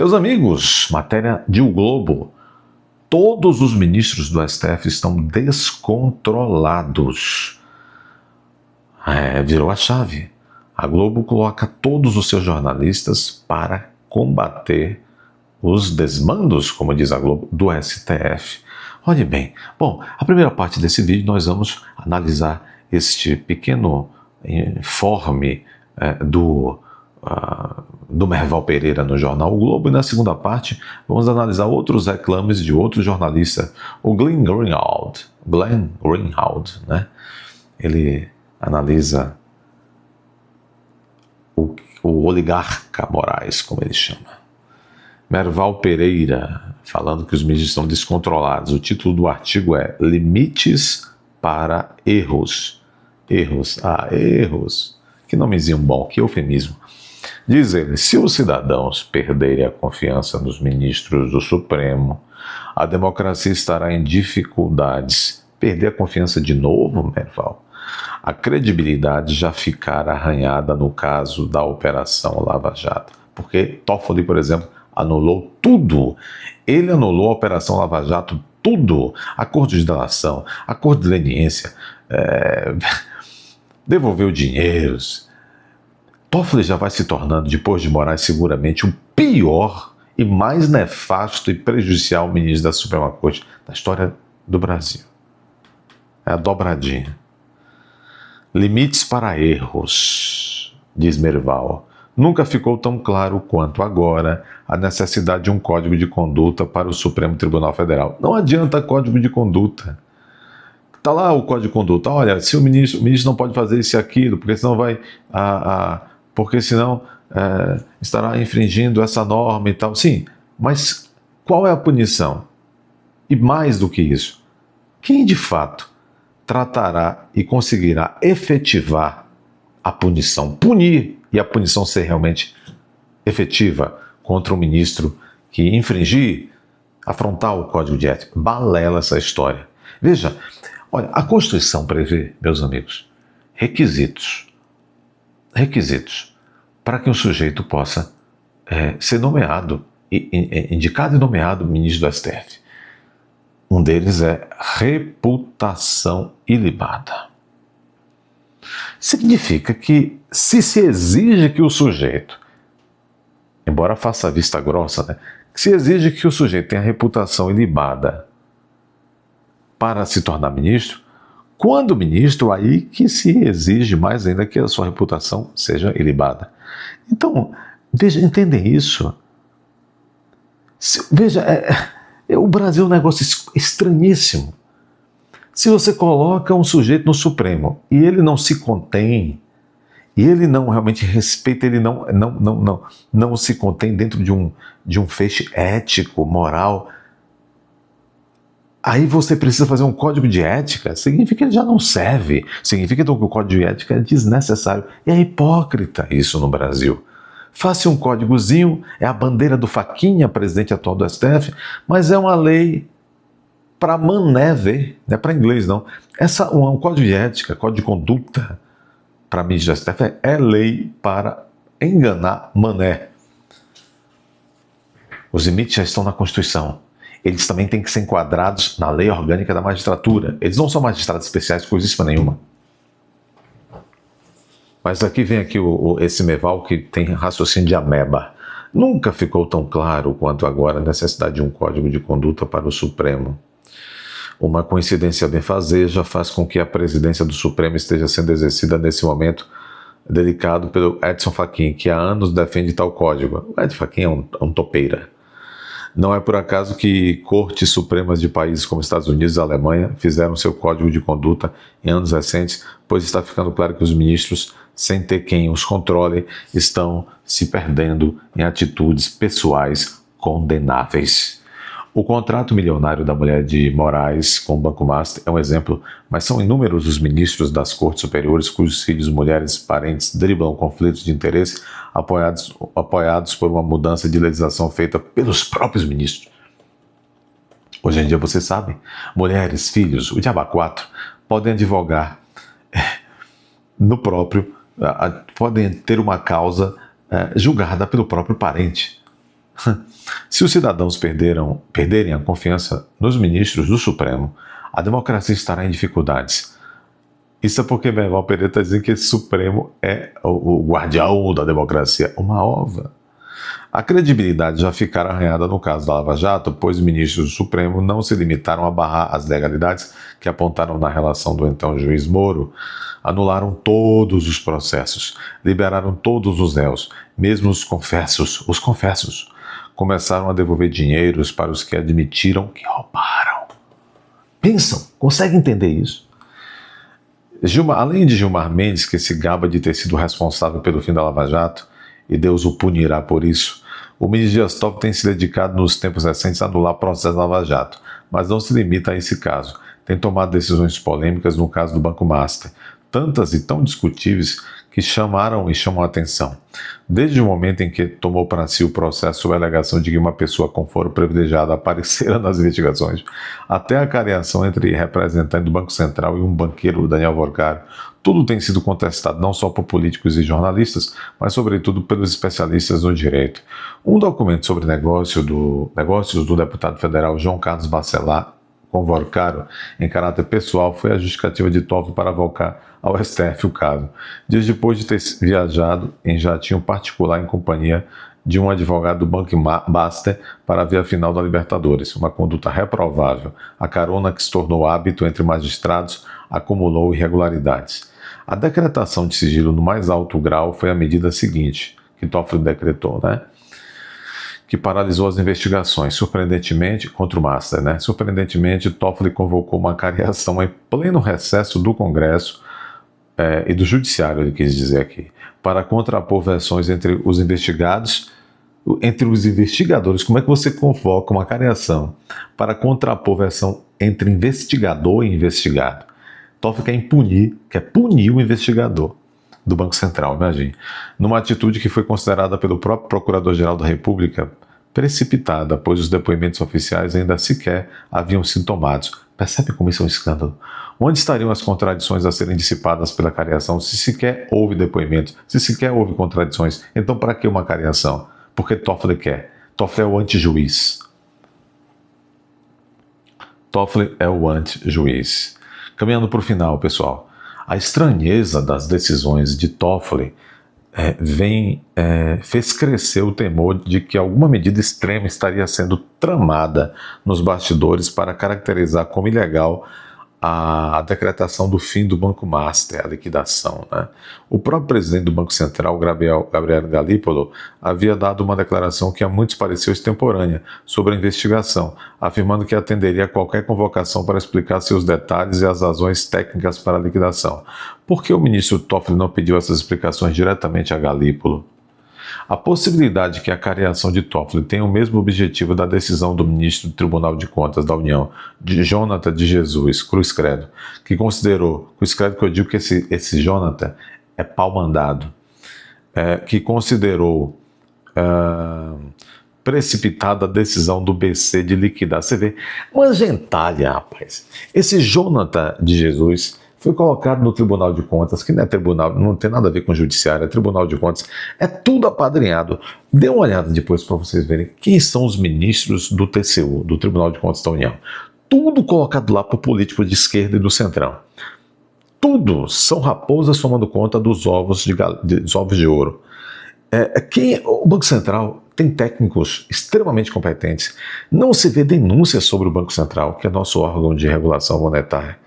Meus amigos, matéria de O Globo. Todos os ministros do STF estão descontrolados. Virou a chave. A Globo coloca todos os seus jornalistas para combater os desmandos, como diz a Globo, do STF. Olhe bem, bom, a primeira parte desse vídeo nós vamos analisar este pequeno informe do Merval Pereira no jornal O Globo, e na segunda parte vamos analisar outros reclames de outro jornalista, o Glenn Greenwald, né? Ele analisa o oligarca Moraes, como ele chama. Merval Pereira, falando que os ministros estão descontrolados. O título do artigo é Limites para Erros. Erros. Que nomezinho bom, que eufemismo. Diz ele, se os cidadãos perderem a confiança nos ministros do Supremo, a democracia estará em dificuldades. Perder a confiança de novo, Merval? A credibilidade já ficará arranhada no caso da Operação Lava Jato. Porque Toffoli, por exemplo, anulou tudo. Ele anulou a Operação Lava Jato, tudo. Acordo de delação, acordo de leniência, devolveu dinheiros. Toffoli já vai se tornando, depois de Moraes, seguramente o pior e mais nefasto e prejudicial ministro da Suprema Corte da história do Brasil. É a dobradinha. Limites para erros, diz Merval. Nunca ficou tão claro quanto agora a necessidade de um código de conduta para o Supremo Tribunal Federal. Não adianta código de conduta. Está lá o código de conduta. Olha, se o ministro não pode fazer isso e aquilo, porque senão estará infringindo essa norma e tal. Sim, mas qual é a punição? E mais do que isso, quem de fato tratará e conseguirá efetivar a punição? Punir e a punição ser realmente efetiva contra um ministro que infringir, afrontar o Código de Ética. Balela essa história. Veja, olha, a Constituição prevê, meus amigos, requisitos para que um sujeito possa ser nomeado, indicado e nomeado ministro do STF. Um deles é reputação ilibada. Significa que se exige que o sujeito, embora faça a vista grossa, né, se exige que o sujeito tenha reputação ilibada para se tornar ministro, quando ministro, aí que se exige mais ainda que a sua reputação seja ilibada. Então, veja, entendem isso? Veja, o Brasil é um negócio estranhíssimo. Se você coloca um sujeito no Supremo e ele não se contém, e ele não realmente respeita, ele não se contém dentro de um feixe ético, moral, aí você precisa fazer um código de ética, significa que ele já não serve, significa então que o código de ética é desnecessário. E é hipócrita isso no Brasil. Faça um códigozinho, é a bandeira do Faquinha, presidente atual do STF, mas é uma lei para mané ver, não é para inglês não. Um código de ética, código de conduta para ministro do STF é lei para enganar mané. Os limites já estão na Constituição. Eles também têm que ser enquadrados na lei orgânica da magistratura. Eles não são magistrados especiais, coisíssima nenhuma. Mas aqui vem esse Merval que tem raciocínio de ameba. Nunca ficou tão claro quanto agora a necessidade de um código de conduta para o Supremo. Uma coincidência benfazeja faz com que a presidência do Supremo esteja sendo exercida nesse momento delicado pelo Edson Fachin, que há anos defende tal código. O Edson Fachin é um topeira. Não é por acaso que cortes supremas de países como Estados Unidos e Alemanha fizeram seu código de conduta em anos recentes, pois está ficando claro que os ministros, sem ter quem os controle, estão se perdendo em atitudes pessoais condenáveis. O contrato milionário da mulher de Moraes com o Banco Master é um exemplo, mas são inúmeros os ministros das cortes superiores cujos filhos, mulheres, parentes driblam conflitos de interesse apoiados por uma mudança de legislação feita pelos próprios ministros. Hoje em dia, vocês sabem, mulheres, filhos, o diabo quatro, podem advogar podem ter uma causa julgada pelo próprio parente. Se os cidadãos perderem a confiança nos ministros do Supremo, a democracia estará em dificuldades. Isso é porque Merval Pereira está dizendo que esse Supremo é o guardião da democracia, uma ova. A credibilidade já ficará arranhada no caso da Lava Jato, pois os ministros do Supremo não se limitaram a barrar as legalidades que apontaram na relação do então juiz Moro, anularam todos os processos, liberaram todos os réus, mesmo os confessos, começaram a devolver dinheiros para os que admitiram que roubaram. Pensam, conseguem entender isso? Além de Gilmar Mendes, que se gaba de ter sido responsável pelo fim da Lava Jato, e Deus o punirá por isso, o ministro Dias Toffoli tem se dedicado nos tempos recentes a anular processos da Lava Jato, mas não se limita a esse caso. Tem tomado decisões polêmicas no caso do Banco Master, tantas e tão discutíveis que chamaram e chamam a atenção. Desde o momento em que tomou para si o processo sob a alegação de que uma pessoa com foro privilegiado aparecera nas investigações, até a cariação entre representante do Banco Central e um banqueiro, Daniel Vorcaro, tudo tem sido contestado não só por políticos e jornalistas, mas sobretudo pelos especialistas no direito. Um documento sobre negócios do deputado federal João Carlos Bacelar com Vorcaro em caráter pessoal foi a justificativa de Toffoli para avocar ao STF o caso, dias depois de ter viajado em jatinho particular em companhia de um advogado do Banco Master para ver a final da Libertadores, uma conduta reprovável. A carona que se tornou hábito entre magistrados acumulou irregularidades. A decretação de sigilo no mais alto grau foi a medida seguinte, que Toffoli decretou, que paralisou as investigações, surpreendentemente, contra o Master, Surpreendentemente, Toffoli convocou uma cariação em pleno recesso do Congresso e do Judiciário, ele quis dizer aqui, para contrapor versões entre os investigadores. Como é que você convoca uma cariação para contrapor versão entre investigador e investigado? Toffoli quer punir o investigador do Banco Central, imagine, numa atitude que foi considerada pelo próprio Procurador-Geral da República precipitada, pois os depoimentos oficiais ainda sequer haviam sido tomados. Percebe como isso é um escândalo? Onde estariam as contradições a serem dissipadas pela cariação se sequer houve depoimentos, se sequer houve contradições? Então para que uma cariação? Porque Toffoli quer. Toffoli é o antijuiz. Toffoli é o antijuiz. Caminhando para o final, pessoal. A estranheza das decisões de Toffoli fez crescer o temor de que alguma medida extrema estaria sendo tramada nos bastidores para caracterizar como ilegal a decretação do fim do Banco Master, a liquidação. O próprio presidente do Banco Central, Gabriel Galípolo, havia dado uma declaração que a muitos pareceu extemporânea sobre a investigação, afirmando que atenderia a qualquer convocação para explicar seus detalhes e as razões técnicas para a liquidação. Por que o ministro Toffoli não pediu essas explicações diretamente a Galípolo? A possibilidade que a cariação de Toffoli tenha o mesmo objetivo da decisão do ministro do Tribunal de Contas da União, de Jonathan de Jesus Cruz Credo, que considerou, Cruz Credo que eu digo que esse Jonathan é pau mandado, que considerou precipitada a decisão do BC de liquidar. Você vê, uma gentalha, rapaz. Esse Jonathan de Jesus foi colocado no Tribunal de Contas, que não é tribunal, não tem nada a ver com judiciário, é Tribunal de Contas, é tudo apadrinhado. Dê uma olhada depois para vocês verem quem são os ministros do TCU, do Tribunal de Contas da União. Tudo colocado lá por políticos de esquerda e do centrão. Tudo são raposas tomando conta dos ovos de ouro. O Banco Central tem técnicos extremamente competentes. Não se vê denúncias sobre o Banco Central, que é nosso órgão de regulação monetária.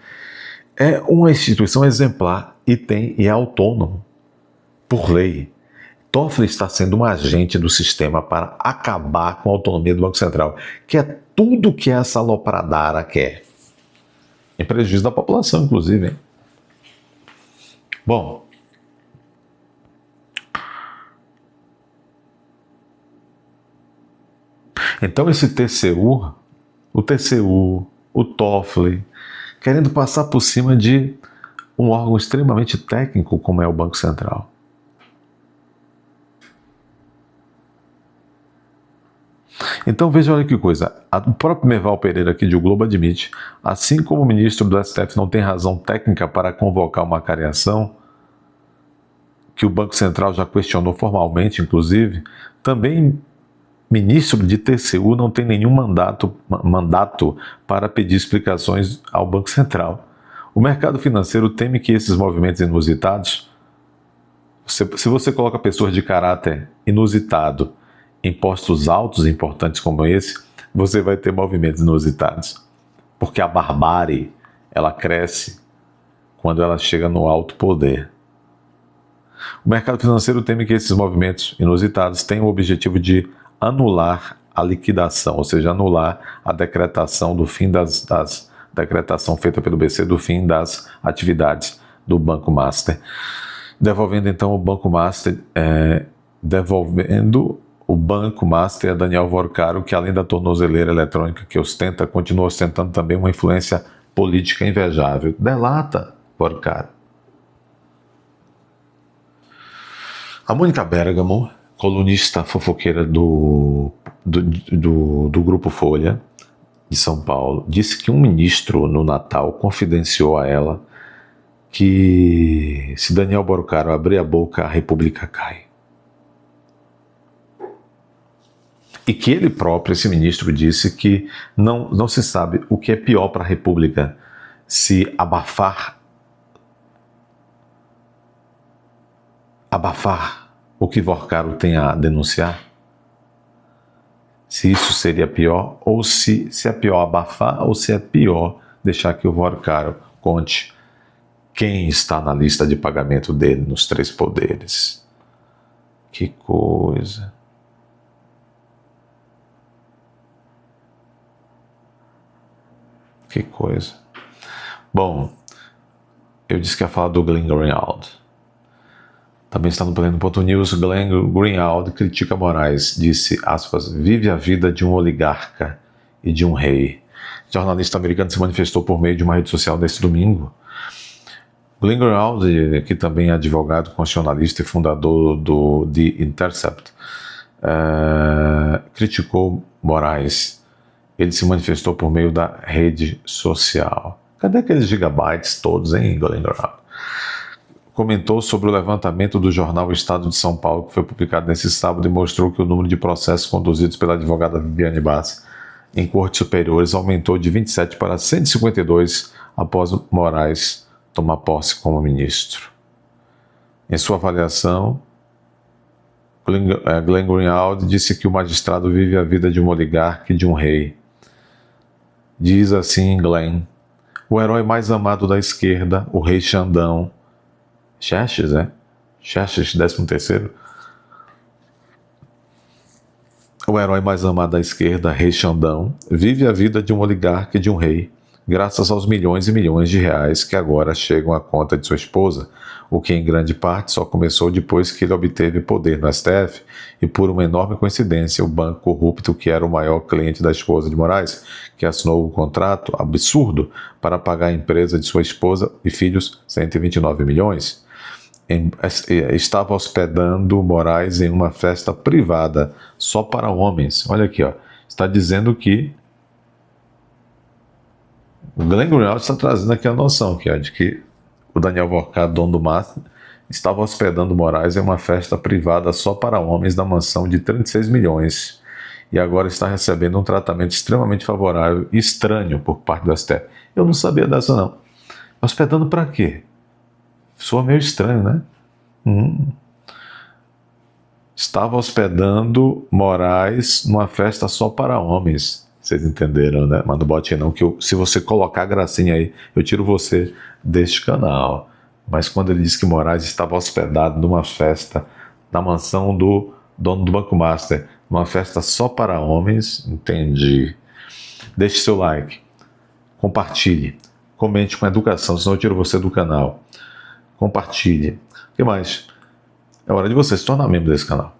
É uma instituição exemplar e é autônomo, por lei. Toffoli está sendo um agente do sistema para acabar com a autonomia do Banco Central, que é tudo que essa alopradara quer. Em prejuízo da população, inclusive, hein? Bom, então esse TCU, o Toffoli, querendo passar por cima de um órgão extremamente técnico como é o Banco Central. Então veja, olha que coisa, o próprio Merval Pereira aqui de O Globo admite, assim como o ministro do STF não tem razão técnica para convocar uma cariação, que o Banco Central já questionou formalmente, inclusive, também Ministro de TCU não tem nenhum mandato para pedir explicações ao Banco Central. O mercado financeiro teme que esses movimentos inusitados, se você coloca pessoas de caráter inusitado em postos altos e importantes como esse, você vai ter movimentos inusitados. Porque a barbárie, ela cresce quando ela chega no alto poder. O mercado financeiro teme que esses movimentos inusitados tenham o objetivo de anular a liquidação, ou seja, anular a decretação do fim decretação feita pelo BC do fim das atividades do Banco Master, devolvendo então o Banco Master a Daniel Vorcaro, que além da tornozeleira eletrônica que ostenta, continua ostentando também uma influência política invejável. Delata Vorcaro. A Mônica Bergamo, colunista fofoqueira do Grupo Folha de São Paulo, disse que um ministro no Natal confidenciou a ela que se Daniel Vorcaro abrir a boca, a República cai. E que ele próprio, esse ministro, disse que não se sabe o que é pior para a República, se abafar o que Vorcaro tem a denunciar, se isso seria pior, ou se é pior abafar, ou se é pior deixar que o Vorcaro conte quem está na lista de pagamento dele nos 3 poderes. Que coisa. Que coisa. Bom, eu disse que ia falar do Glenn Greenwald. Também está no Pleno.news. Glenn Greenwald critica Moraes, disse, aspas, vive a vida de um oligarca e de um rei. O jornalista americano se manifestou por meio de uma rede social neste domingo. Glenn Greenwald, que também é advogado, constitucionalista e fundador do The Intercept, criticou Moraes. Ele se manifestou por meio da rede social. Cadê aqueles gigabytes todos, hein, Glenn Greenwald? Comentou sobre o levantamento do jornal Estado de São Paulo, que foi publicado nesse sábado, e mostrou que o número de processos conduzidos pela advogada Viviane Bassi em cortes superiores aumentou de 27 para 152 após Moraes tomar posse como ministro. Em sua avaliação, Glenn Greenwald disse que o magistrado vive a vida de um oligarca e de um rei. Diz assim Glenn: o herói mais amado da esquerda, o rei Xandão, Xerxes, Xerxes, 13º. O herói mais amado da esquerda, rei Xandão, vive a vida de um oligarca e de um rei, graças aos milhões e milhões de reais que agora chegam à conta de sua esposa, o que em grande parte só começou depois que ele obteve poder no STF e, por uma enorme coincidência, o banco corrupto que era o maior cliente da esposa de Moraes, que assinou um contrato absurdo para pagar a empresa de sua esposa e filhos 129 milhões. Estava hospedando Moraes em uma festa privada só para homens. Olha aqui, está dizendo que o Glenn Greenwald está trazendo aqui a noção de que o Daniel Vorcaro, dono do Master, estava hospedando Moraes em uma festa privada só para homens na mansão de 36 milhões e agora está recebendo um tratamento extremamente favorável e estranho por parte do STF. Eu não sabia dessa, não. Hospedando para quê? Soa meio estranho, né? Estava hospedando Moraes numa festa só para homens. Vocês entenderam, né? Mas não bote não, que se você colocar a gracinha aí, eu tiro você deste canal. Mas quando ele disse que Moraes estava hospedado numa festa na mansão do dono do Banco Master, uma festa só para homens, entendi. Deixe seu like, compartilhe, comente com educação, senão eu tiro você do canal. Compartilhe. O que mais? É hora de você se tornar membro desse canal.